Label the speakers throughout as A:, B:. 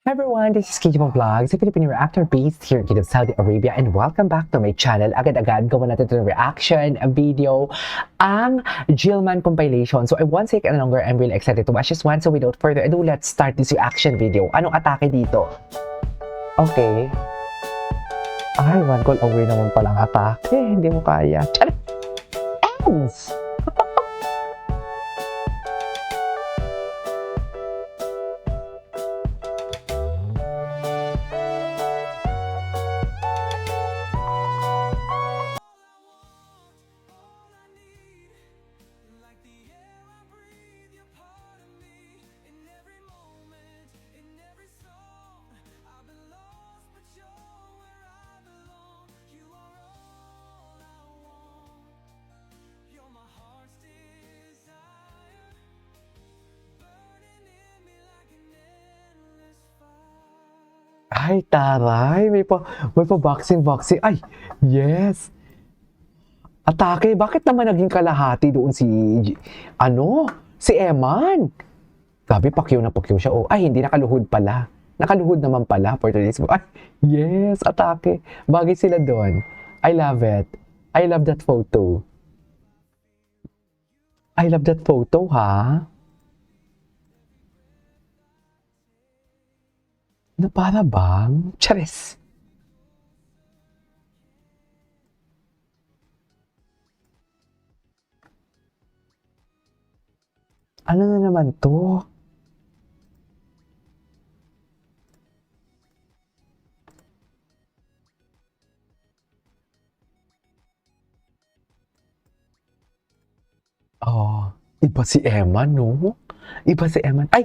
A: Hi everyone, this is Kijimo Vlogs, a Filipino reactor based here in Saudi Arabia, and welcome back to my channel. Agad-agad gawa natin ito ng reaction video, ang Jillman compilation. So I won't take any longer, I'm really excited to watch this one. So without further ado, let's start this reaction video. Anong atake dito? Okay. Ay, one call away naman palang atake. Hindi mo kaya. Charis! Ends! Ay, taray. May pa boxing. Ay, yes. Atake. Bakit naman naging kalahati doon si Eman? Gabi, pakyaw na pakyaw siya. Oh, ay, hindi nakaluhod pala. Nakaluhod naman pala for today's video. Ay, yes, atake. Bagay sila doon. I love it. I love that photo. I love that photo, ha? Na para bang? Charis! Ano na naman to? Oh, iba si Emma, no? Iba si Emma. Ay!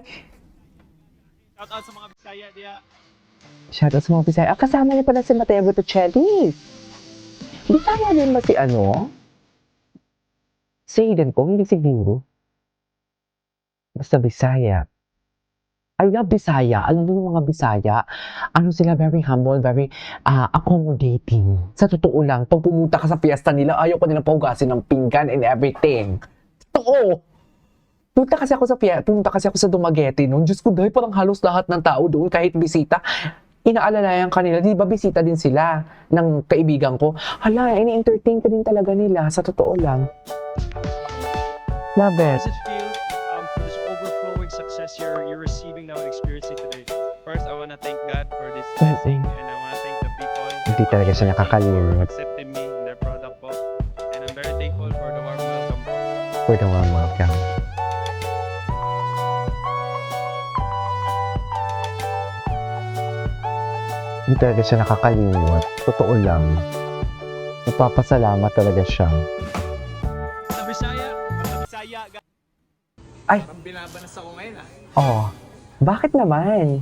B: Shout out sa mga Bisaya diya.
A: Shoutout sa mga Bisaya. Kasama niya pala si Mateo Botticelli. Bisaya din ba si Si Aiden ko, hindi siguro. Basta Bisaya. I love Bisaya. Alam mo yung mga Bisaya, ano sila, very humble, very accommodating. Sa totoo lang, pag pumunta ka sa fiesta nila, ayaw ko nilang pahugasin ng pinggan and everything. Totoo! Pumunta kasi ako sa Dumaguete noon. Diyos ko, dahil parang halos lahat ng tao doon, kahit bisita, inaalalayan kanila. Di ba bisita din sila ng kaibigan ko? Hala, ini-entertain ka din talaga nila. Sa totoo lang. Love
B: How
A: it.
B: does it feel for this overflowing success you're receiving now and experiencing today? First, I wanna thank God for this blessing, and I wanna thank the people
A: Hindi talaga siya
B: who
A: nakakalimot.
B: accepted me in their product po. And I'm very thankful for the warm welcome po.
A: For the warm welcome. Hindi talaga siya nakakalimot. Totoo lang. Nagpapasalamat talaga siya.
B: Sa Bisaya, guys.
A: Ay!
B: Ang binabanas ako ngayon
A: Oh, bakit naman?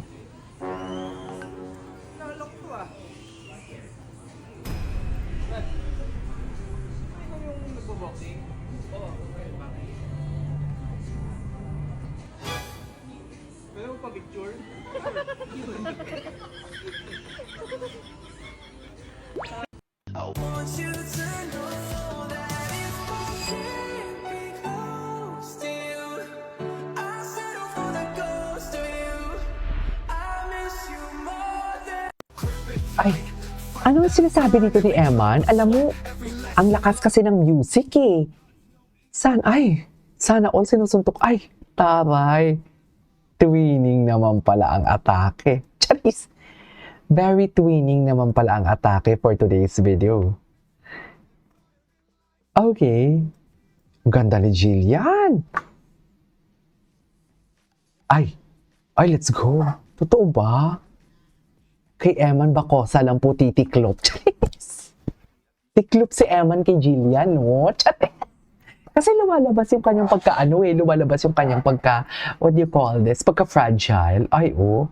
B: Nalok ko Ano yung nagbo-boxing? Oo. Pwede mo pa-picture?
C: I want you to know that if I can't be close to you, I'll settle for the ghost of you. I miss you more than.
A: Ay, ano ang sinasabi dito ni Eman? Alam mo, ang lakas kasi ng music eh. Sana all sinusuntok. Ay, taray. Twinning naman pala ang atake. Charis! Very twinning naman pala ang atake for today's video. Okay. Ganda ni Jillian. Ay, let's go. Totoo ba? Kay Eman Bacosa lang po titiklop. Charis! Tiklop si Eman kay Jillian, no? Charis! Kasi lumalabas yung kanyang lumalabas yung kanyang what do you call this? Pagka-fragile. Ay, oh.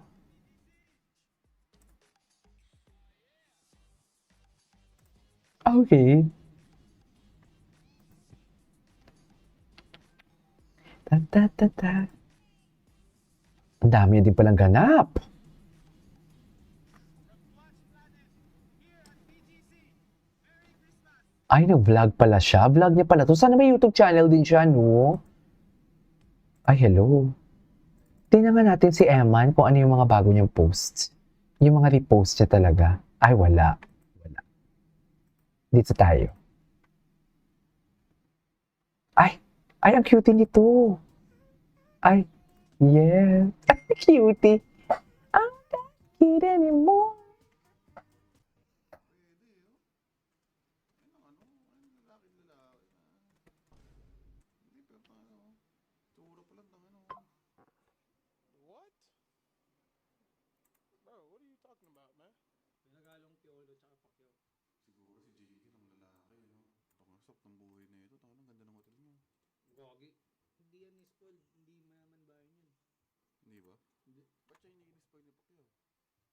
A: Okay. Ang dami din palang ganap. Ay, nag-vlog pala siya. Vlog niya pala to. Sana may YouTube channel din siya, no? Ay, hello. Tingnan nga natin si Eman kung ano yung mga bago niyang posts. Yung mga repost niya talaga. Ay, wala. Wala. Dito tayo. Ay, ang cutie nito. Ay, yes. Cutie. I'm not cute anymore.
D: What? Bro, what are you talking about, man?
E: Pinagalong Piolo tsaka Pacquiao.
F: Siguro si JK ng lalaki, no? Takang ng buhay na ito. Takang ganda ng hotel niyo.
E: Gogi. Hindi yan ni-spoil. Hindi mayaman bayan yan.
F: Hindi ba?
E: Hindi.
F: Ba't siya hindi in-spoil ni Pacquiao?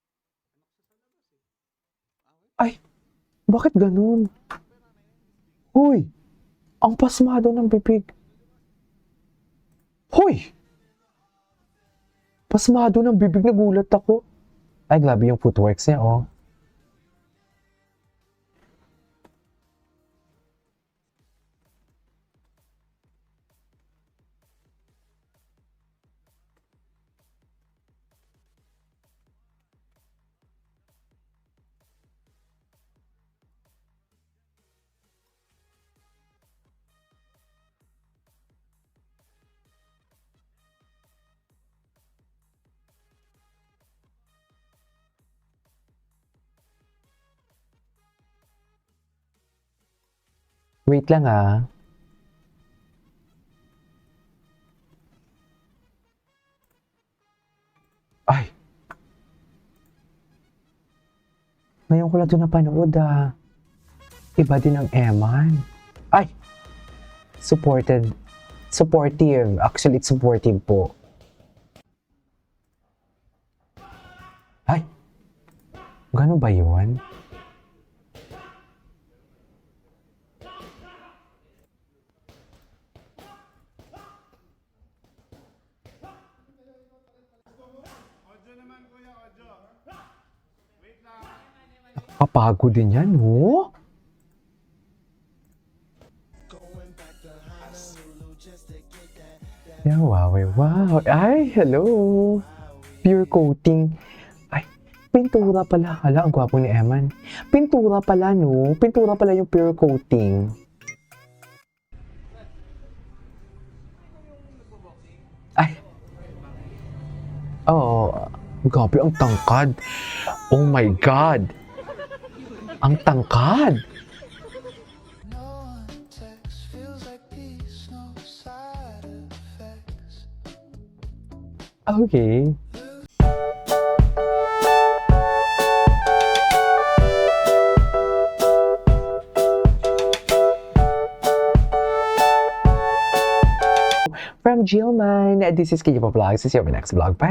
E: Anak siya sa labas eh.
A: Ay, bakit ganun? Hoy, ang pasmado ng bibig. Hoy! Pasmado ng bibig, nagulat ako. Ay, grabe yung footworks niya, oh. Wait lang, ah. Ay. Ngayon ko lang ito napanood, ah. Iba din ang Eman. Ay! Supported. Supportive. Actually, it's supportive po. Ay! Gano'n ba yun? Kapagod din yan, no? Yeah, wow, wow. Ay, hello. Pure coating. Ay, pintura pala. Hala, ang gwapo ni Eman. Pintura pala, no? Pintura pala yung pure coating. Ay. Oo. Grabe, ang tangkad. Oh my God. Ang tangkad.
C: No one text, feels like peace, no side effects.
A: Okay. From Jillman, this is Kiyo Vlogs. See you in my next vlog. Bye.